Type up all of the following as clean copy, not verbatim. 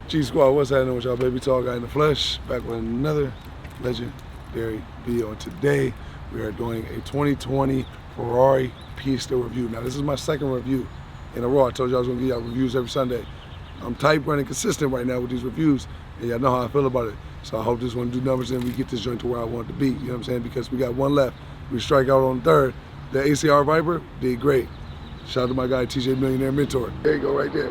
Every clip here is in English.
G Squad, what's happening with y'all? Baby Tall Guy in the flesh, back with another legendary video. And today we are doing a 2020 Ferrari Pista review. Now this is my second review in a row. I told you I was gonna give y'all reviews every Sunday. I'm tight, running consistent right now with these reviews, and y'all know how I feel about it. So I hope this one do numbers and we get this joint to where I want it to be. You know what I'm saying? Because we got one left. We strike out on the third. The ACR Viper did great. Shout out to my guy TJ Millionaire Mentor. There you go, right there.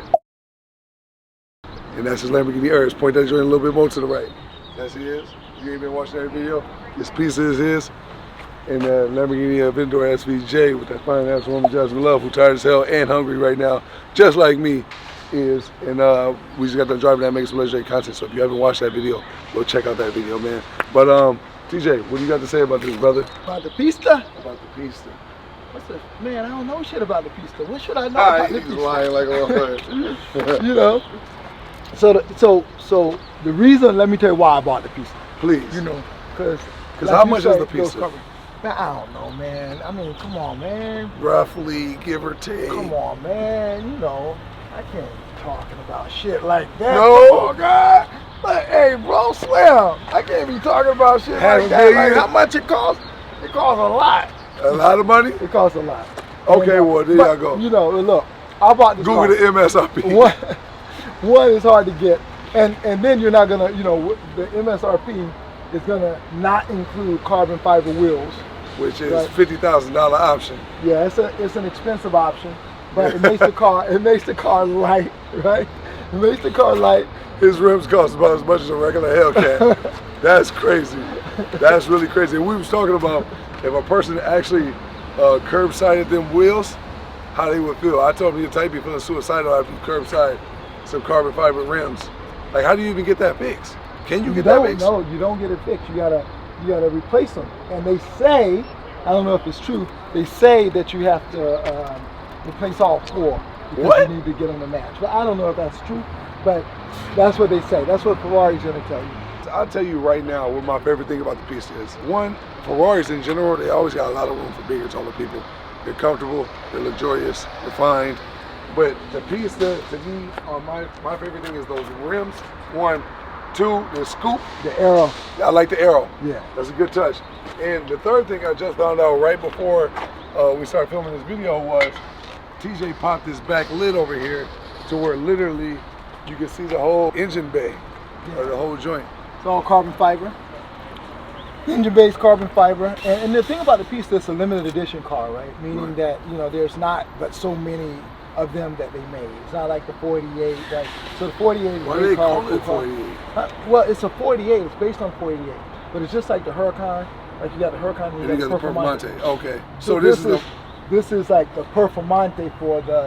And that's his Lamborghini Urus. Point that joint a little bit more to the right. That's he is. You ain't been watching every video. This piece is his. And Lamborghini Aventador SVJ with that fine ass woman Jasmine Love, who tired as hell and hungry right now, just like me is. And we just got done driving that, making some legendary content. So if you haven't watched that video, go check out that video, man. But TJ, what do you got to say about this, brother? About the Pista? About the Pista. Man, I don't know shit about the Pista. What should I know about the Pista? Lying like a motherfucker. You know. So the reason, let me tell you why I bought the Pista. Please. You know, because how much is the Pista? Man, I don't know, man. I mean, come on, man. Roughly, give or take. Come on, man. You know, I can't be talking about shit like that. No, God. But hey, bro, Slim, I can't be talking about shit like that. Like, how much it costs? It costs a lot. A lot of money? It costs a lot. Okay, well, there y'all go. You know, look, I bought this Google car. the MSRP. One is hard to get, and then you're not gonna, you know, the MSRP is gonna not include carbon fiber wheels, which is right? $50,000 option. Yeah, it's an expensive option, but it makes the car light, right? It makes the car light. His rims cost about as much as a regular Hellcat. That's crazy. That's really crazy. And we was talking about if a person actually curbsided them wheels, how they would feel. I told him you're type be feeling suicidal after you curbside some carbon fiber rims. Like, how do you even get that fixed? Can you get that fixed? No, you don't get it fixed. You gotta replace them. And they say, I don't know if it's true, they say that you have to replace all four because you need to get them to match. But I don't know if that's true, but that's what they say. That's what Ferrari's gonna tell you. I'll tell you right now what my favorite thing about the Pista is. One, Ferraris in general, they always got a lot of room for bigger, taller people. They're comfortable, they're luxurious, refined. But the Pista, to me, my favorite thing is those rims. One, two, the scoop. The arrow. I like the arrow. Yeah. That's a good touch. And the third thing I just found out right before we started filming this video was TJ popped this back lid over here to where literally you can see the whole engine bay, or the whole joint. It's all carbon fiber. Engine-based carbon fiber. And the thing about the Pista, it's a limited edition car, right? Meaning that, you know, there's not but so many of them that they made. It's not like the 48, right? So the 48 is why do they call it 48? Well, it's a 48. It's based on 48. But it's just like the Huracan. Like you got the Huracan and you got the Performante. Okay. So this is like the Performante for the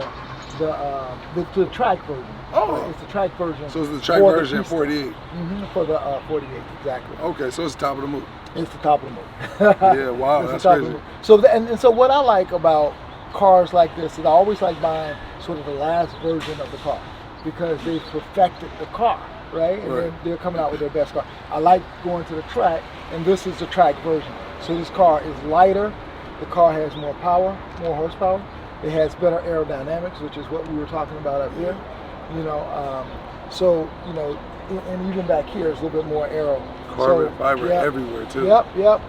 track version. Oh. It's the track version. So it's the track version of 48. For the 48, exactly. Okay, so it's the top of the Mook. It's the top of the Mook. Yeah, wow, that's crazy. So what I like about cars like this is I always like buying sort of the last version of the car because they've perfected the car, right? And then they're coming out with their best car. I like going to the track, and this is the track version. So this car is lighter. The car has more power, more horsepower. It has better aerodynamics, which is what we were talking about up here. You know, so you know, and even back here is a little bit more aero. Carbon fiber everywhere too. Yep.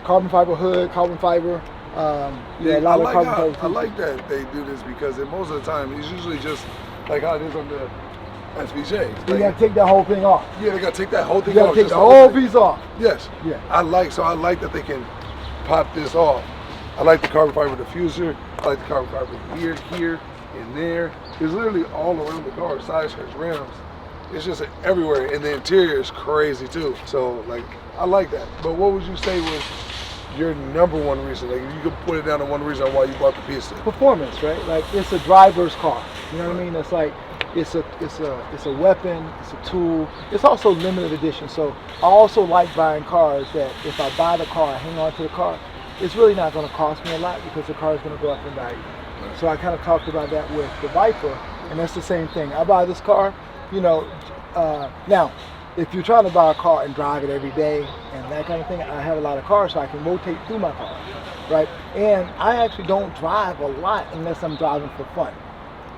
Carbon fiber hood, carbon fiber. I like that they do this because most of the time it's usually just like how it is on the SVJ. You gotta take that whole thing off. Yeah, they gotta take that whole thing off. You gotta take the whole piece off. Yes. Yeah. I like that they can pop this off. I like the carbon fiber diffuser. I like the carbon fiber here, and there. It's literally all around the car, side skirts, rims. It's just everywhere, and the interior is crazy too. So like, I like that. But what would you say was your number one reason? Like, if you could put it down to one reason why you bought the Pista. Performance, right? Like, it's a driver's car. You know what I mean? It's like, it's a weapon, it's a tool. It's also limited edition. So I also like buying cars that if I buy the car, I hang on to the car, it's really not going to cost me a lot because the car is going to go up in value. Right. So I kind of talked about that with the Viper, and that's the same thing. I buy this car, you know, now, if you're trying to buy a car and drive it every day and that kind of thing, I have a lot of cars so I can rotate through my car, right? And I actually don't drive a lot unless I'm driving for fun.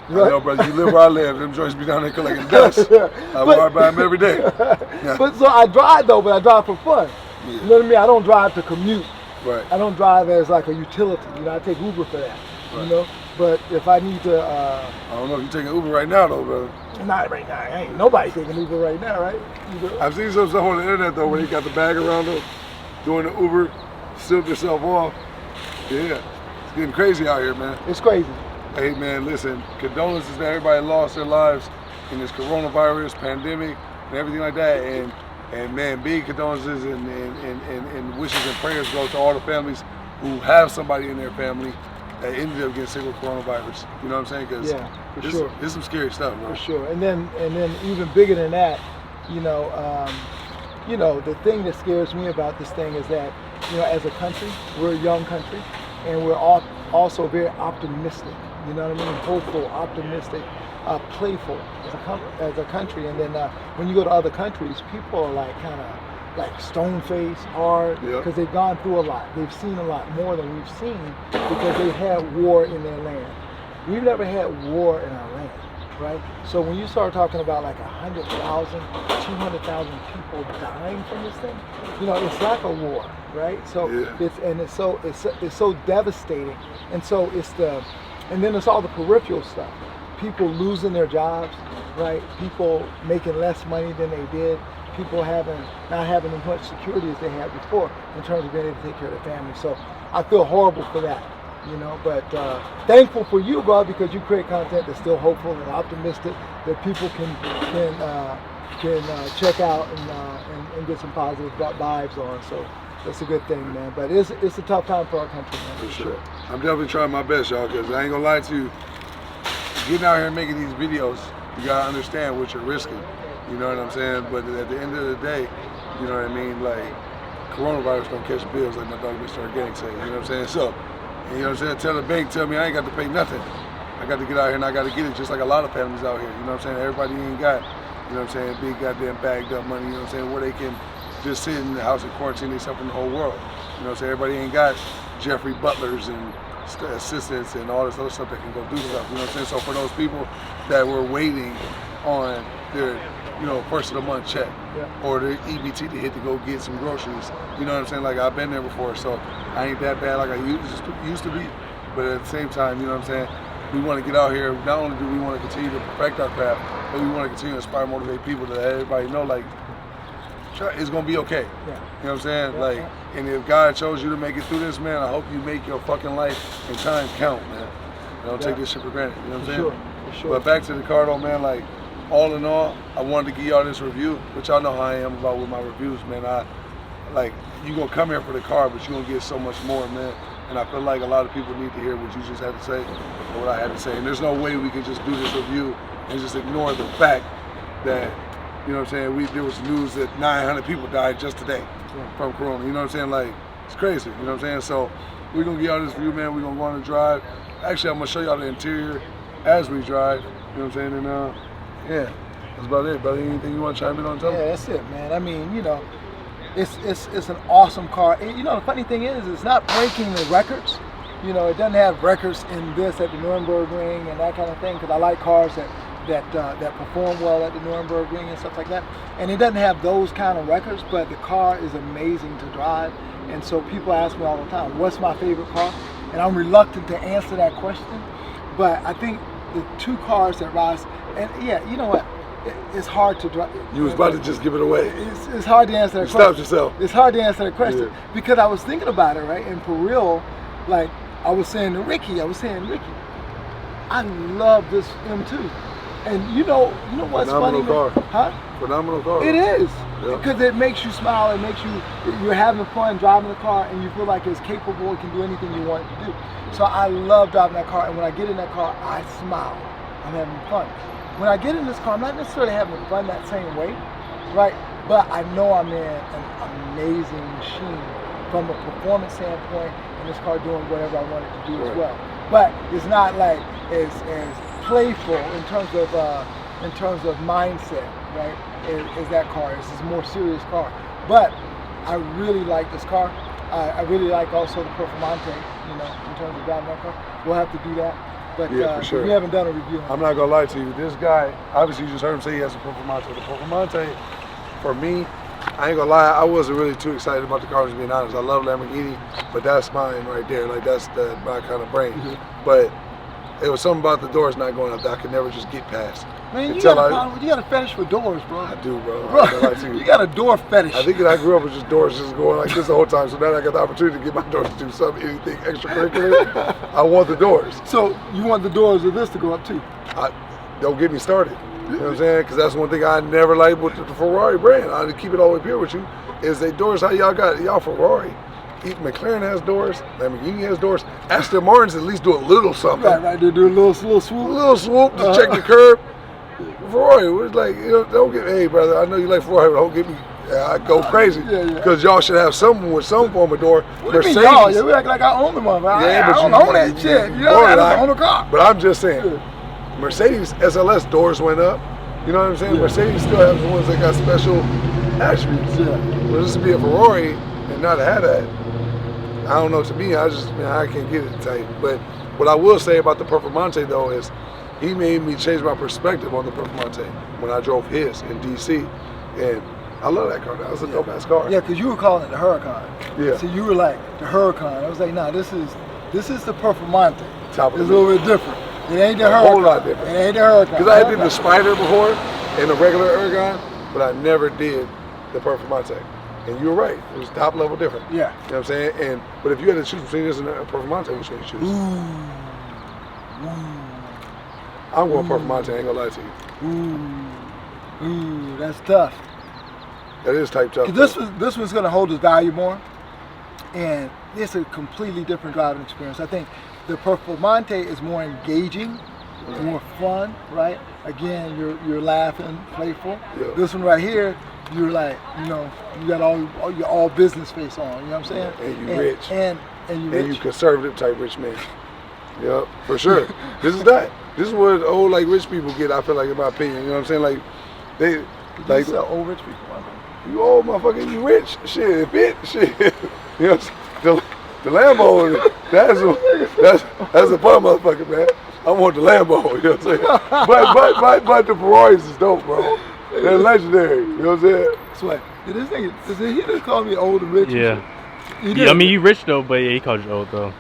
I know, brother. You live where I live. Them joints be down there collecting dust. I walk by them every day. Yeah. But so I drive though, but I drive for fun. Yeah. You know what I mean? I don't drive to commute. Right. I don't drive as like a utility. You know, I take Uber for that. Right. You know, but if I need to, I don't know if you're taking Uber right now though, brother. not right now. Ain't nobody taking Uber right now, right? I've seen some stuff on the internet though where they got the bag around them, doing the Uber, strip yourself off. Yeah, it's getting crazy out here, man. It's crazy. Hey man, listen, condolences to everybody lost their lives in this coronavirus pandemic and everything like that. And man, big condolences and wishes and prayers go to all the families who have somebody in their family that ended up getting sick with coronavirus. You know what I'm saying? Because Yeah, for sure. This is some scary stuff, bro. For sure. And then even bigger than that, you know, the thing that scares me about this thing is that, you know, as a country, we're a young country, and we're all also very optimistic. You know what I mean? Hopeful, optimistic, playful as a country. And then when you go to other countries, people are like kind of like stone-faced, hard, because they've gone through a lot. They've seen a lot more than we've seen because they've had war in their land. We've never had war in our land, right? So when you start talking about like 100,000, 200,000 people dying from this thing, you know, it's like a war, right? So it's so devastating, and so and then it's all the peripheral stuff. People losing their jobs, right? People making less money than they did. People not having as much security as they had before in terms of being able to take care of their family. So I feel horrible for that, you know. But thankful for you, bro, because you create content that's still hopeful and optimistic that people can check out and get some positive vibes on. So that's a good thing, man. But it's a tough time for our country, man. For sure. I'm definitely trying my best, y'all, because I ain't gonna lie to you. Getting out here and making these videos, you gotta understand what you're risking. You know what I'm saying? But at the end of the day, you know what I mean? Like, coronavirus don't catch bills, like my dog Mr. Organic say. You know what I'm saying? So, you know what I'm saying? Tell the bank, tell me I ain't got to pay nothing. I got to get out here and I got to get it, just like a lot of families out here. You know what I'm saying? Everybody ain't got, you know what I'm saying, big goddamn bagged up money, you know what I'm saying, where they can just sit in the house and quarantine themselves from the whole world. You know what I'm saying? Everybody ain't got Jeffrey Butlers and assistants and all this other stuff that can go do stuff. You know what I'm saying? So for those people that were waiting on their, you know, first of the month check or the EBT to hit to go get some groceries, you know what I'm saying? Like, I've been there before, so I ain't that bad like I used to be. But at the same time, you know what I'm saying? We want to get out here. Not only do we want to continue to perfect our craft, but we want to continue to inspire, motivate people to let everybody know, like, it's gonna be okay. You know what I'm saying? Like, and if God chose you to make it through this, man, I hope you make your fucking life and time count, man. Don't take this shit for granted. You know what I'm saying? For sure. But back to the car though, man, like, all in all, I wanted to give y'all this review, which y'all know how I am about with my reviews, man. You gonna come here for the car, but you gonna get so much more, man. And I feel like a lot of people need to hear what you just had to say or what I had to say. And there's no way we can just do this review and just ignore the fact that, you know what I'm saying, there was news that 900 people died just today from corona. You know what I'm saying? Like, it's crazy, you know what I'm saying? So we're gonna give y'all this review, man. We're gonna go on a drive. Actually, I'm gonna show y'all the interior as we drive, you know what I'm saying? And yeah, that's about it, brother. Anything you want to chime in on, Joe? Yeah, that's it, man. I mean, you know, it's an awesome car. And, you know, the funny thing is, it's not breaking the records. You know, it doesn't have records in this at the Nürburgring Ring and that kind of thing, because I like cars that perform well at the Nürburgring Ring and stuff like that. And it doesn't have those kind of records, but the car is amazing to drive. And so people ask me all the time, what's my favorite car? And I'm reluctant to answer that question, but I think the two cars that rise, and yeah, you know what? It's hard to drive. You was about to just give it away. It's hard to answer that question. Stopped yourself. It's hard to answer that question because I was thinking about it, right? And for real, like I was saying to Ricky, I love this M2. And you know what's Phenomenal funny? car. Huh? Phenomenal car. It is. Because it makes you smile, it makes you're having fun driving the car, and you feel like it's capable, it can do anything you want it to do. So I love driving that car, and when I get in that car, I smile. I'm having fun. When I get in this car, I'm not necessarily having fun that same way, right? But I know I'm in an amazing machine from a performance standpoint, and this car doing whatever I want it to do as well. But it's not like as playful in terms of mindset, right? Is that car. It's a more serious car. But I really like this car. I really like also the Performante, you know, in terms of driving that car. We'll have to do that. But Yeah, for sure. we haven't done a review. I'm not gonna lie to you. This guy, obviously, you just heard him say he has a Performante. The Performante, for me, I ain't gonna lie, I wasn't really too excited about the car, to being honest. I love Lamborghini, but that's mine right there. Like, that's my kind of brain. But it was something about the doors not going up that I could never just get past. Man, you got a fetish for doors, bro. I do, bro. Bro, you got a door fetish. I think that I grew up with just doors just going like this the whole time, so now I got the opportunity to get my doors to do something, anything extracurricular. I want the doors. So you want the doors of this to go up too? Don't get me started. You know what I'm saying? Because that's one thing I never liked with the Ferrari brand. I keep it all the way pure with you. Is they doors how y'all got y'all Ferrari. McLaren has doors. Lamborghini has doors. Aston Martin's at least do a little something. Right. They do a little swoop. A little swoop to check the curb. Ferrari was like, you know, don't get. Hey, brother, I know you like Ferrari, but don't get me. I go crazy because y'all should have someone with some form of door. What do you mean y'all? We act like I own the motherfucker. I don't own that shit. You know, I don't own the car. But I'm just saying, Mercedes SLS doors went up. You know what I'm saying? Yeah. Mercedes still has the ones that got special attributes. But this to be a Ferrari and not have that, I don't know. To me, I can't get it tight. But what I will say about the Performante though is, he made me change my perspective on the Performante when I drove his in DC, and I love that car. That was a dope ass car. Yeah, because you were calling it the Huracan. Yeah. So you were like the Huracan. I was like, nah, this is the Performante. It's a little bit different. It ain't the Huracan. A whole lot different. It ain't the Huracan. Because I did the Spider before and the regular Ergon, but I never did the Performante. And you were right. It was top level different. Yeah. You know what I'm saying? But if you had to choose between this and a Performante, which one would you choose? I'm going Performante, I ain't gonna lie to you. Ooh, that's tough. That is type tough. This one's gonna hold its value more, and it's a completely different driving experience. I think the Performante is more engaging, more fun, right? Again, you're laughing, playful. Yeah. This one right here, you're like, you know, you got all your all business face on. You know what I'm saying? And you rich. And you rich. And you conservative type rich man. Yep, for sure. This is that. This is what old like rich people get. I feel like, in my opinion, you know what I'm saying? Like they like sell old rich people. You old motherfucker, you rich. Shit, shit. You know, the Lambo. That's a fun motherfucker, man. I want the Lambo. You know what I'm saying? But the Ferraris is dope, bro. They're legendary. You know what I'm saying? Sweat. Does he just call me old and rich? Yeah. I mean, you rich though, but yeah, he called you old though.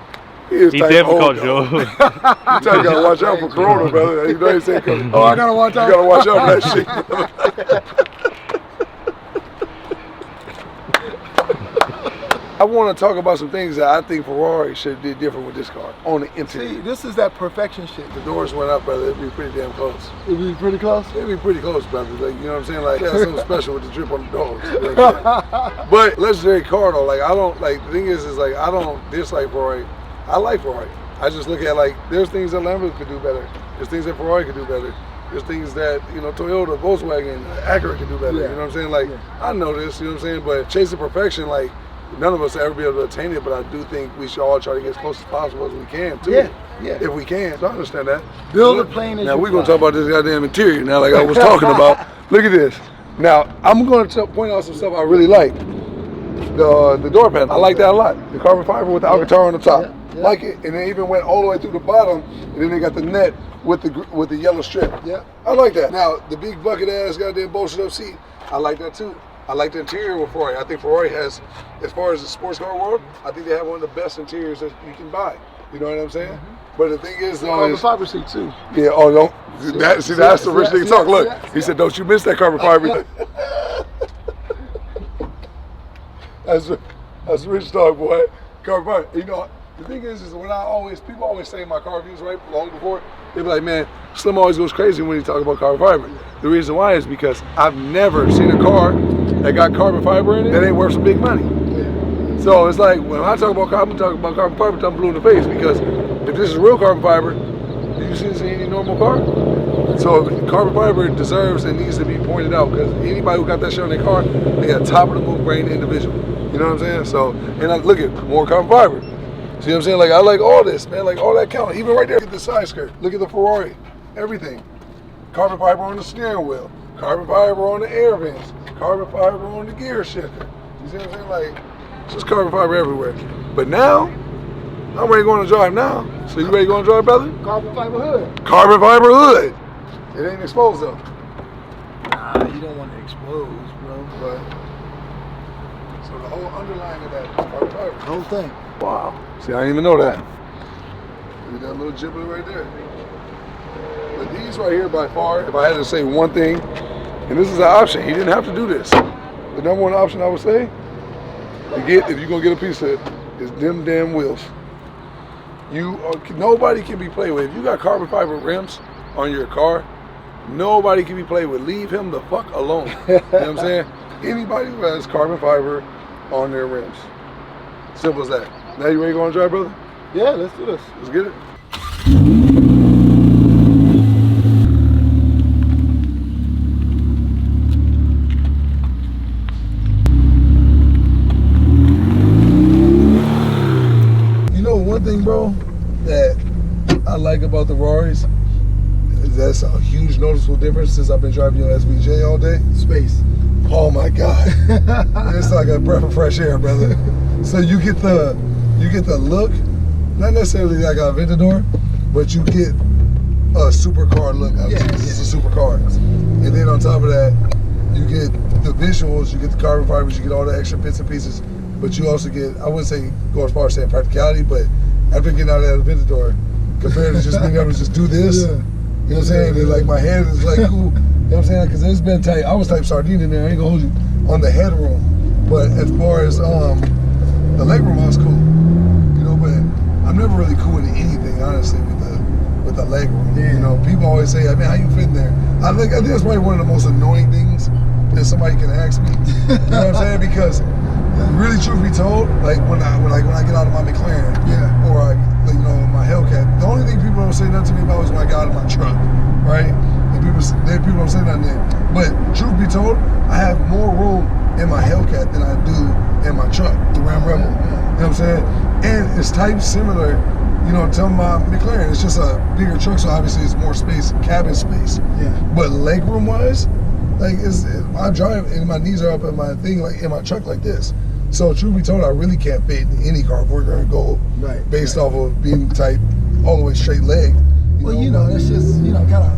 He definitely called you old. You gotta watch out for Corona, brother. You know he said, oh, I gotta watch out. You gotta watch out for that shit. I want to talk about some things that I think Ferrari should have did different with this car on the interior. See, this is that perfection shit. The doors went up, brother. It'd be pretty damn close. It'd be pretty close? It'd be pretty close, brother. Like, you know what I'm saying? Like, that's something special with the drip on the doors. You know what I'm saying? But legendary car though, like, I don't, like, the thing is like, I don't dislike Ferrari. I like Ferrari. I just look at, like, there's things that Lamborghini could do better. There's things that Ferrari could do better. There's things that, you know, Toyota, Volkswagen, Acura could do better. You know what I'm saying? Like, I know this, you know what I'm saying? But chasing perfection, like, none of us will ever be able to attain it, but I do think we should all try to get as close as possible as we can, too. Yeah. If we can. So I understand that. Build a plane as now, you we're going to talk about this goddamn interior now, like I was talking about. Look at this. Now, I'm going to point out some stuff I really like. The door panel. I like that a lot. The carbon fiber with the Alcantara on the top. Like it. And it even went all the way through the bottom, and then they got the net with the yellow strip. Yeah. I like that. Now, the big bucket ass goddamn bolstered up seat, I like that too. I like the interior with Ferrari. I think Ferrari has, as far as the sports car world, I think they have one of the best interiors that you can buy. You know what I'm saying? But the thing is, though, carbon fiber seat too. Yeah. Oh no. That's the rich nigga talk. Look, he said, "Don't you miss that carbon fiber." That's rich talk, boy. Carbon fiber. You know, the thing is when people always say my car reviews right long before, they be like, "Man, Slim always goes crazy when he talk about carbon fiber." The reason why is because I've never seen a car that got carbon fiber in it that ain't worth some big money. So it's like when I talk about carbon fiber, I'm blue in the face, because if this is real carbon fiber, do you see this in any normal car? So carbon fiber deserves and needs to be pointed out, because anybody who got that shit on their car, they got top of the moon brain individual. You know what I'm saying? So, and I look at more carbon fiber. See what I'm saying? Like, I like all this, man. Like all that count. Even right there, look at the side skirt. Look at the Ferrari. Everything. Carbon fiber on the steering wheel. Carbon fiber on the air vents. Carbon fiber on the gear shifter. You see what I'm saying? Like, it's just carbon fiber everywhere. But now, I'm ready to go on a drive now. So you ready to go on a drive, brother? Carbon fiber hood. Carbon fiber hood. It ain't exposed though. Nah, you don't want to expose, bro. But so the whole underlying of that is carbon fiber. The whole thing. Wow. See, I didn't even know that. Look at that little giblet right there. But these right here, by far, if I had to say one thing, and this is an option, he didn't have to do this. The number one option I would say to get, if you're gonna get a piece of it, is them damn wheels. Nobody can be played with. If you got carbon fiber rims on your car, nobody can be played with. Leave him the fuck alone. You know what I'm saying? Anybody who has carbon fiber on their rims. Simple as that. Now you ready to go on a drive, brother? Yeah, let's do this. Let's get it. You know one thing, bro, that I like about the Ferraris is that's a huge noticeable difference since I've been driving your SVJ all day. Space. Oh my God. It's like a breath of fresh air, brother. So you get the look, not necessarily like a Aventador, but you get a supercar look. It's a supercar. And then on top of that, you get the visuals, you get the carbon fibers, you get all the extra bits and pieces, but you also get, I wouldn't say go as far as saying practicality, but after getting out of that Aventador, compared to just being able to just do this, you know what I'm saying? And like my head is like cool. You know what I'm saying? Because it's been tight. I was type sardine in there. I ain't gonna hold you on the headroom. But as far as the legroom, I was cool. You know, but I'm never really cool with anything, honestly, with the legroom. Yeah. You know, people always say, I mean, how you fit in there? I think that's probably one of the most annoying things that somebody can ask me. You know what I'm saying? Because really, truth be told, like when I get out of my McLaren, or you know, my Hellcat, the only thing people don't say nothing to me about is when I got out of my truck, right? People don't say nothing there. But truth be told, I have more room in my Hellcat than I do in my truck, the Ram Rebel. You know what I'm saying? And it's type similar, you know, to my McLaren. It's just a bigger truck, so obviously it's more space, cabin space. Yeah. But legroom wise, like I drive and my knees are up in my thing, like in my truck like this. So truth be told, I really can't fit in any car if we're gonna go based off of being type all the way straight leg. You know, that's just, you know, kind of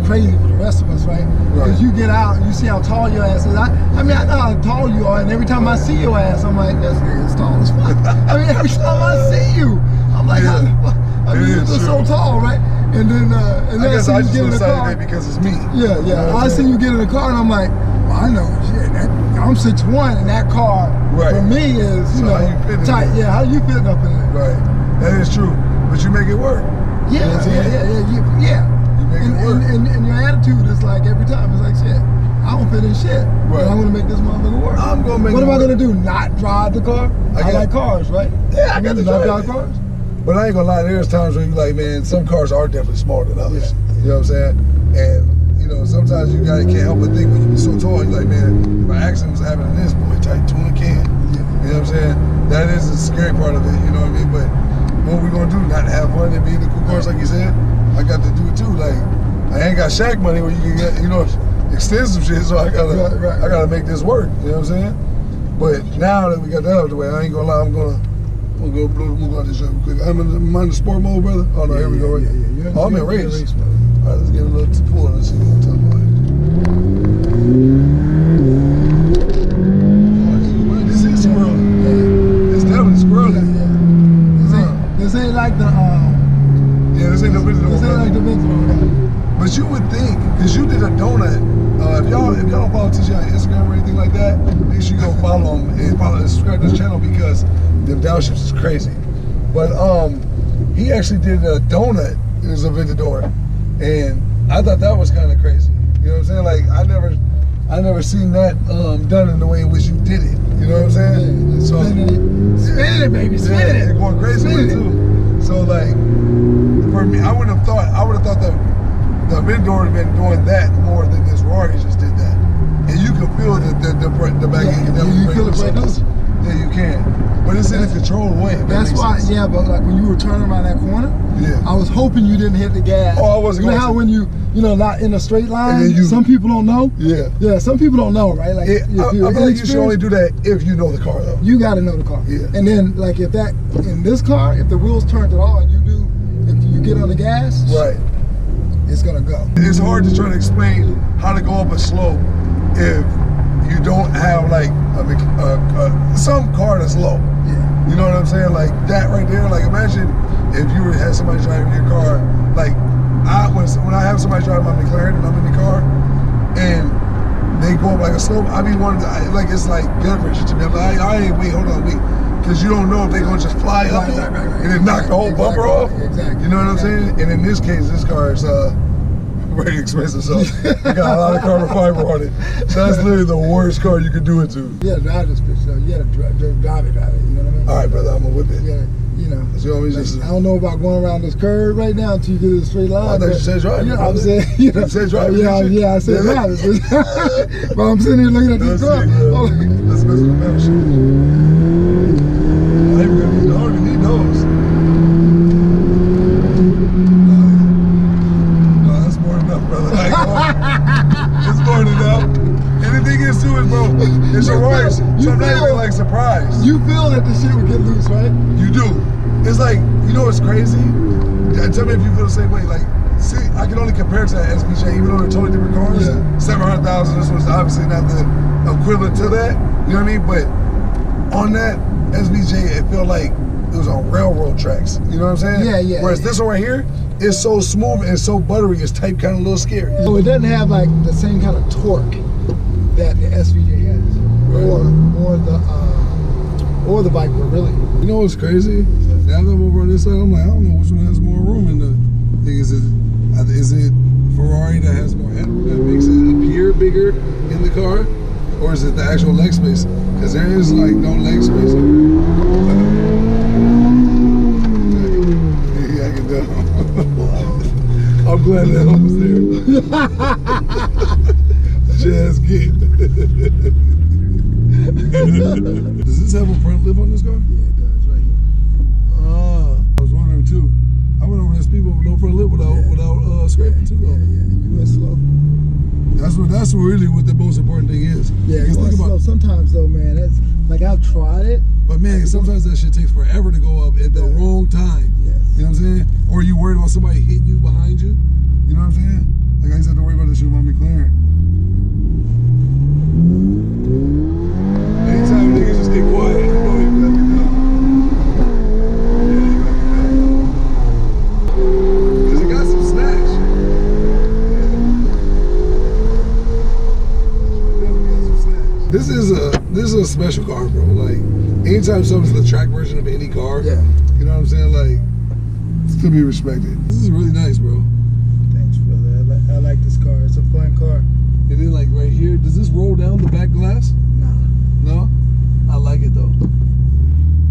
crazy for the rest of us, right? Because you get out and you see how tall your ass is. I mean, I know how tall you are, and every time I see your ass, I'm like, this nigga's tall as fuck. I mean, every time I see you, I'm like, I mean, you're so tall, right? And then, I guess see I you just get in the decided car. that because it's me. Yeah. You know I see you get in the car, and I'm like, well, I know, shit, I'm 6'1", and that car for me is, you know, tight. Yeah, how you fitting up in it? Right, that is true. But you make it work. Yeah. You make it work. And your attitude is like every time, it's like, shit, I don't fit in shit. But I'm gonna make this motherfucker work. I'm gonna make What it am I work. gonna do? Not drive the car? I like cars, right? Yeah, I got to drive cars. But I ain't gonna lie, there's times where you like, man, some cars are definitely smaller than others. You know what I'm saying? And you know, sometimes you can't help but think when you be so tall, you're like, man, if my accident was happening to this boy, tight tuna can. You know what I'm saying? That is the scary part of it, you know what I mean? But what we gonna do? Not have fun and be in the cool cars like you said? I got to do it too. Like, I ain't got shack money where you can get, you know, extensive shit, so I gotta make this work, you know what I'm saying? But now that we got that out of the way, I ain't gonna lie, I'm gonna go move out this shit real quick. I'm in the sport mode, brother. Oh no, here we go. Yeah. Oh, I'm in race. All right, let's get a little pull and see what we're talking about. This is squirrely. It's definitely squirrely. This ain't like the this ain't the Aventador. This ain't like the Aventador. But you would think, because you did a donut. If y'all don't follow TJ on Instagram or anything like that, make sure you go follow him and subscribe to his channel because them downshifts is crazy. But he actually did a donut in his Aventador, and I thought that was kind of crazy. You know what I'm saying? Like I never seen that done in the way in which you did it. You know what I'm saying? So Spinning it, baby, spinning it. Going crazy with it too. So like for me, I would have thought that the Aventador had been doing that more than this Ferrari just did that. And you can feel the back end. You feel it right now? Yeah, you can. But it's in the controlled way. That's why, yeah, but like when you were turning around that corner, yeah, I was hoping you didn't hit the gas. Oh, I wasn't You know going how to. when you know, not in a straight line, And then some people don't know? Yeah. Yeah, some people don't know, right? Like, I feel like you should only do that if you know the car, though. You got to know the car. Yeah. And then, like, if that, in this car, if the wheels turned at all and you do, if you get on the gas, Right. it's going to go. It's hard to try to explain how to go up a slope if you don't have, like, some car that's low. Yeah. You know what I'm saying? Like, that right there, like, imagine if you had somebody driving your car, like, when I have somebody driving my McLaren and I'm in the car and they go up like a slope, I be wanting to, like, it's like gut wrenching to me. I'm like, I ain't, wait, hold on, wait. Because you don't know if they're going to just fly up and then knock the whole bumper off. Exactly. You know what I'm saying? And in this case, this car is very expensive, so it got a lot of carbon fiber on it. So that's literally the worst car you could do it to. You gotta drive this bitch, though. You gotta drive it, you know what I mean? All right, brother, I'm going to whip it. Yeah, you know. So you just, I don't know about going around this curve right now until you get to the straight line. I thought you said drive. You know, I'm saying, you know, You said drive. yeah, I said drive. But I'm sitting here looking at this car. Let's go to the membership. I don't even need those. No, that's more than enough, brother. It's more than enough. Anything is to it, bro. It's a rush. So I'm not even like surprised. You feel that this shit would get loose, right? You do. It's like, you know what's crazy? Tell me if you feel the same way. Like, see, I can only compare it to that SVJ, even though they're totally different cars. Yeah. 700,000, this was obviously not the equivalent to that. You know what I mean? But on that SVJ, it felt like it was on railroad tracks. You know what I'm saying? Yeah, yeah. Whereas this one right here is so smooth and so buttery, it's type kind of a little scary. So it doesn't have like the same kind of torque that the SVJ has, or the Viper, really. You know what's crazy? Now that I'm over on this side, I'm like, I don't know which one has more room in the thing. Is it Ferrari that has more headroom that makes it appear bigger in the car? Or is it the actual leg space? Because there is like no leg space. Yeah, I can tell. I'm glad that help was there. Just get. Does this have a front lip on this car? Yeah, it does, right here. I was wondering too. I went over that speed bump with no front lip without scraping too though. Yeah, you went slow. That's really what the most important thing is. Yeah, because going slow. Sometimes though, man, that's like I've tried it. But man, sometimes that shit takes forever to go up at the wrong time. Yes. You know what I'm saying? Or you worried about somebody hitting you behind you. You know what I'm saying? Like I used to have to worry about this shit with my McLaren. Anytime niggas just get quiet, you know you gotta be done. Yeah, you gotta be done. Cause it got some snatch. This is a special car, bro. Like anytime something's the track version of any car, Yeah. you know what I'm saying? Like it's to be respected. This is really nice, bro. Thanks, brother. I like this car. It's a fun car. And then like right here, does this roll down the back glass? Nah. No? I like it though.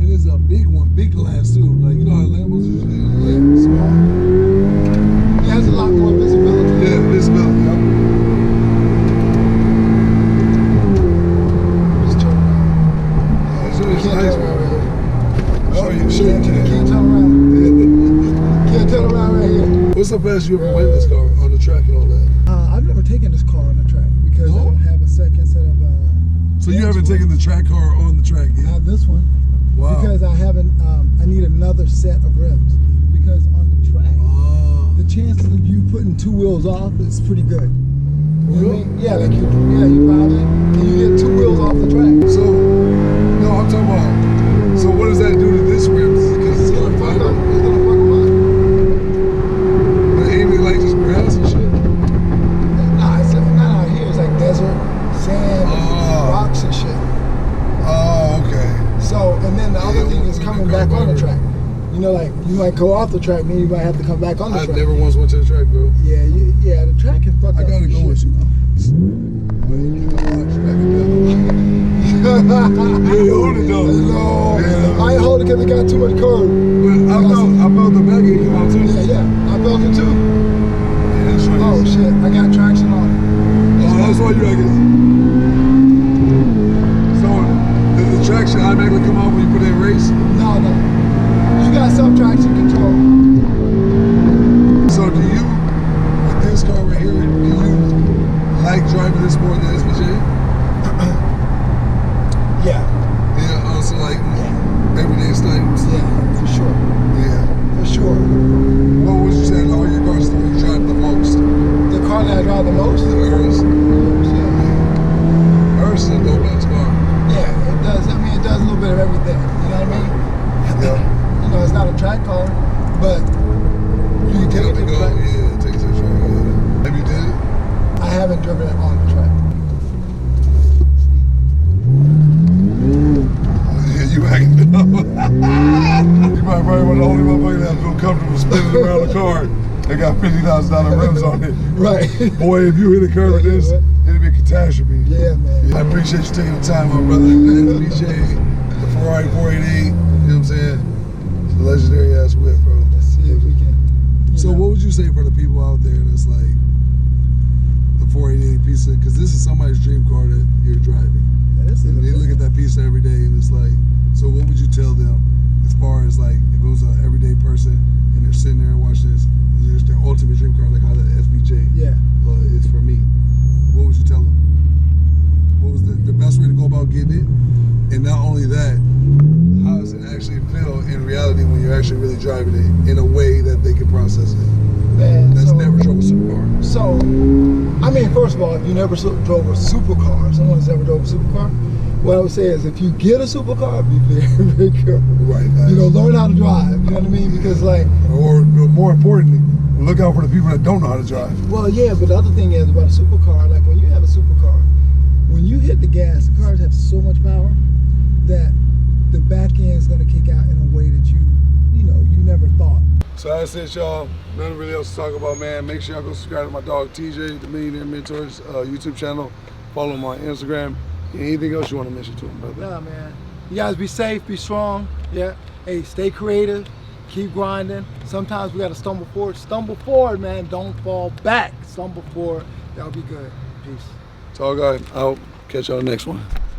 It is a big one, big glass too. Like you know how Lambos is like small. It has a lot more visibility. Yeah, visibility. Yeah. Just turn around. It's nice, bro. Oh, you sure you Can't can. turn around. Can't turn around right here. What's the fastest you ever went in this car on the track and all that? I've never taken this car on the track because No? I don't have a second set of. So you haven't taken the track car on the track I yet? have this one. Wow. Because I haven't. I need another set of rims because on the track, the chances of you putting two wheels off is pretty good. You know what I mean? Yeah, like you drive it and you get two wheels off the track. So, no, I'm talking about. So what does that do to this rim? Because it's gonna fuck up. It's gonna fuck them up. But ain't it like just grass and shit? Nah, it's not out here. It's like desert, sand, rocks and shit. Oh, okay. So, and then the other thing is coming back on the track. You know, like you might go off the track, then you might have to come back on the I've track. never once went to the track, bro. Yeah, the track can fuck up. I gotta go with you. Yeah, hold it though. No, Yeah. I ain't hold it because it got too much curve. But I felt the back end come out too. Yeah, I felt it too. Yeah, that's right. Oh shit, I got traction on it. Oh, that's why you reckon. So, does the traction automatically come out when you put in race? No, traction control. So do you, with this car right here, do you like driving this more than SVJ? Yeah. Yeah, also like everyday types? Yeah, for sure. Yeah. For sure. What would you say all your cars that you drive the most? The car that I drive the most? The Urus. Yeah. Urus is a dope ass car. Yeah, it does. I mean, it does a little bit of everything. You know what I mean? Yeah. You know, it's not a track car, but you can take it to the track. Yeah, take it to the track. Yeah. Have you did it? I haven't driven it on the track. Yeah, you acting up. You probably one of the only motherfuckers that feel comfortable spinning around the car. They got $50,000 rims on it. Right. Boy, if you hit a curve with this, it'd be a catastrophe. Yeah, man. I appreciate you taking the time, my brother. BJ, the Ferrari 488, you know what I'm saying? It's a legendary ass whip, bro. Let's see if we can. So what would you say for the people out there that's like the 488 Pista? Because this is somebody's dream car that you're driving. Yeah, this is And they look at that Pista every day and it's like, so what would you tell them as far as like, if it was an everyday person and they're sitting there and watching this, it's their ultimate dream car, like how the SVJ is for me. What would you tell them? What was the best way to go about getting it? And not only that, how does it actually feel in reality when you're actually really driving it in a way that they can process it? Man, That's so, never drove a supercar. So, I mean, first of all, if you never drove a supercar, someone that's ever drove a supercar, what I would say is if you get a supercar, be very, very careful. Right. You know, learn how to drive, you know what I mean? Because like... Or more importantly, look out for the people that don't know how to drive. Well, yeah, but the other thing is about a supercar, like when you have a supercar, when you hit the gas, the cars have so much power that the back end is going to kick out in a way that you never thought. So that's it, y'all. Nothing really else to talk about, man. Make sure y'all go subscribe to my dog TJ, the Millionaire Mentors YouTube channel. Follow him on Instagram. Anything else you want to mention to him, brother? Nah, man. You guys be safe, be strong. Yeah. Hey, stay creative. Keep grinding. Sometimes we got to stumble forward. Stumble forward, man. Don't fall back. Stumble forward. That'll be good. Peace. Tall guy, out. Catch y'all next one.